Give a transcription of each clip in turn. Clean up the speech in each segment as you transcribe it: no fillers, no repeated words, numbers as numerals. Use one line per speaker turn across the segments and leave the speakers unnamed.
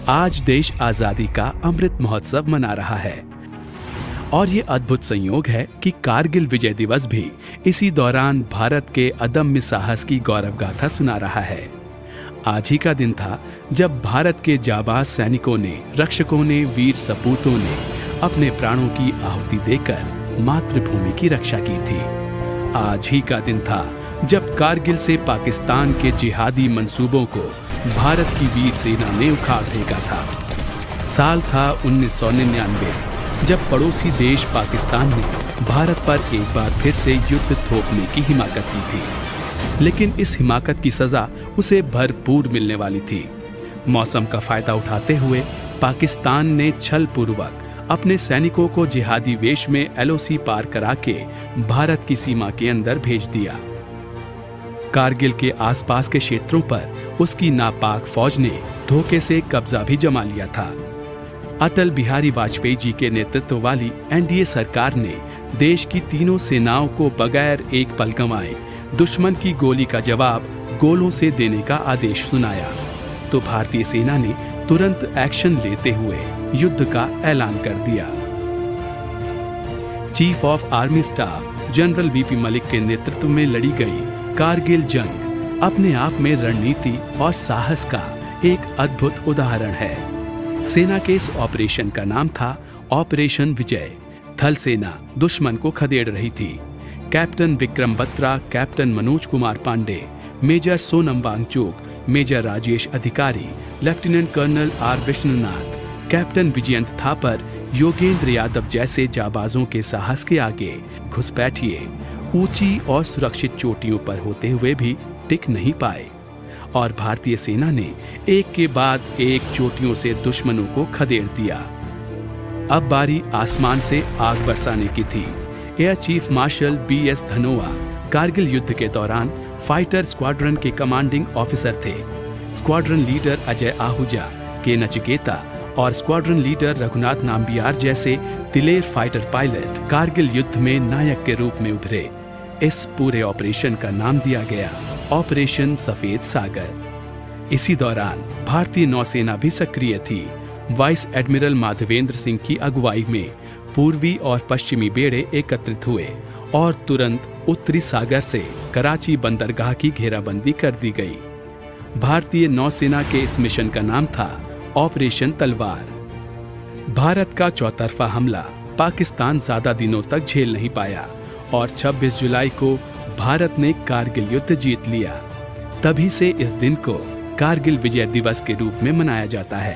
आज देश आजादी का अमृत महोत्सव मना रहा है और ये अद्भुत संयोग है कि कारगिल विजय दिवस भी इसी दौरान भारत के अदम्य साहस की गौरव गाथा सुना रहा है। आज ही का दिन था जब भारत के जाबाज सैनिकों ने, रक्षकों ने, वीर सपूतों ने अपने प्राणों की आहुति देकर मातृभूमि की रक्षा की थी। आज ही का दिन था जब कारगिल से पाकिस्तान के जिहादी मंसूबों को भारत की वीर सेना ने उखाड़ फेंका था। साल था 1999 जब पड़ोसी देश पाकिस्तान ने भारत पर एक बार फिर से युद्ध थोपने की हिमाकत की थी, लेकिन इस हिमाकत की सजा उसे भरपूर मिलने वाली थी। मौसम का फायदा उठाते हुए पाकिस्तान ने छलपूर्वक अपने सैनिकों को जिहादी वेश में एलओसी पार करा के भारत की सीमा के अंदर भेज दिया। कारगिल के आसपास के क्षेत्रों पर उसकी नापाक फौज ने धोखे से कब्जा भी जमा लिया था। अटल बिहारी वाजपेयी जी के नेतृत्व वाली एनडीए सरकार ने देश की तीनों सेनाओं को बगैर एक पल गंवाए दुश्मन की गोली का जवाब गोलों से देने का आदेश सुनाया, तो भारतीय सेना ने तुरंत एक्शन लेते हुए युद्ध का ऐलान कर दिया। Chief of army staff general VP Malik के नेतृत्व में लड़ी गई कारगिल जंग अपने आप में रणनीति और साहस का एक अद्भुत उदाहरण है। सेना के इस ऑपरेशन का नाम था ऑपरेशन विजय। थल सेना दुश्मन को खदेड़ रही थी। Captain Vikram Batra, captain Manoj Kumar Pandey, major Sonam Wangchuk, major Rajesh Adhikari, lieutenant colonel R Vishnunath, captain Vijayant Thapar, Yogendra Yadav जैसे जाबाजों के साहस के आगे घुसपैठिए ऊंची और सुरक्षित चोटियों पर होते हुए भी टिक नहीं पाए और भारतीय सेना ने एक के बाद एक चोटियों से दुश्मनों को खदेड़ दिया। अब बारी आसमान से आग बरसाने की थी। Air chief marshal BS Dhanoa Kargil युद्ध के दौरान फाइटर स्क्वाड्रन के कमांडिंग ऑफिसर थे। Squadron leader Ajay Ahuja, K Nachiketa और स्क्वाड्रन लीडर रघुनाथ नाम्बियार जैसे दिलेर फाइटर पायलट कारगिल युद्ध में नायक के रूप में उभरे। इस पूरे ऑपरेशन का नाम दिया गया ऑपरेशन सफेद सागर। इसी दौरान भारतीय नौसेना भी सक्रिय थी। वाइस एडमिरल माधवेंद्र सिंह की अगुवाई में पूर्वी और पश्चिमी बेड़े एकत्रित हुए और तुरंत उत्तरी सागर से कराची बंदरगाह की घेराबंदी कर दी गई। भारतीय नौसेना के इस मिशन का नाम था ऑपरेशन तलवार। भारत का चौतरफा हमला पाकिस्तान ज्यादा दिनों तक झेल नहीं पाया और 26 जुलाई को भारत ने कारगिल युद्ध जीत लिया। तभी से इस दिन को कारगिल विजय दिवस के रूप में मनाया जाता है।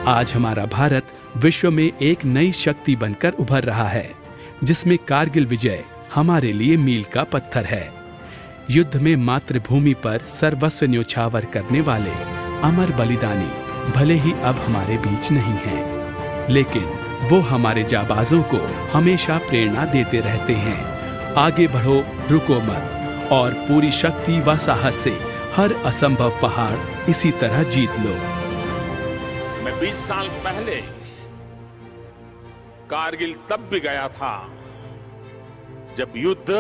आज हमारा भारत विश्व में एक नई शक्ति बनकर उभर रहा है, जिसमें कारगिल विजय हमारे लिए मील का पत्थर है। युद्ध में मातृभूमि पर सर्वस्व न्योछावर करने वाले अमर बलिदानी भले ही अब हमारे बीच नहीं हैं, लेकिन वो हमारे जाबाजों को हमेशा प्रेरणा देते रहते हैं। आगे बढ़ो, रुको मत और पूरी शक्ति व साहस से हर असंभव पहाड़ इसी तरह जीत लो।
मैं 20 साल पहले कारगिल तब भी गया था जब युद्ध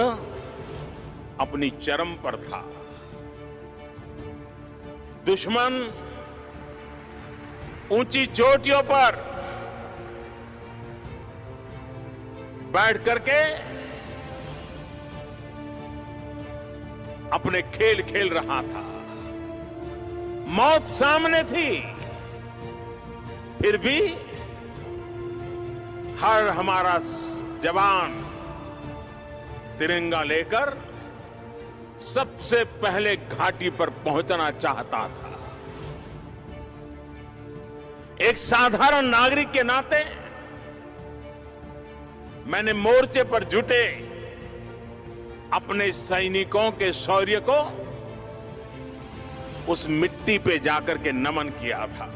अपनी चरम पर था। दुश्मन ऊंची चोटियों पर बैठ करके अपने खेल खेल रहा था। मौत सामने थी, फिर भी हर हमारा जवान तिरंगा लेकर सबसे पहले घाटी पर पहुंचना चाहता था। एक साधारण नागरिक के नाते मैंने मोर्चे पर जुटे अपने सैनिकों के शौर्य को उस मिट्टी पे जाकर के नमन किया था।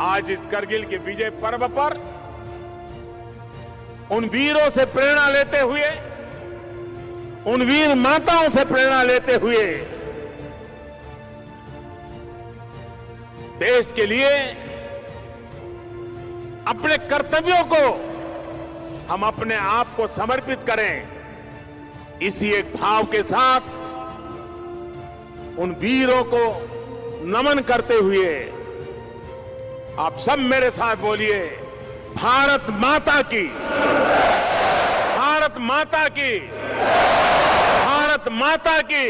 आज इस करगिल के विजय पर्व पर उन वीरों से प्रेरणा लेते हुए, उन वीर माताओं से प्रेरणा लेते हुए देश के लिए अपने कर्तव्यों को हम अपने आप को समर्पित करें, इसी एक भाव के साथ उन वीरों को नमन करते हुए आप सब मेरे साथ बोलिए, भारत माता की, भारत माता की, भारत माता की।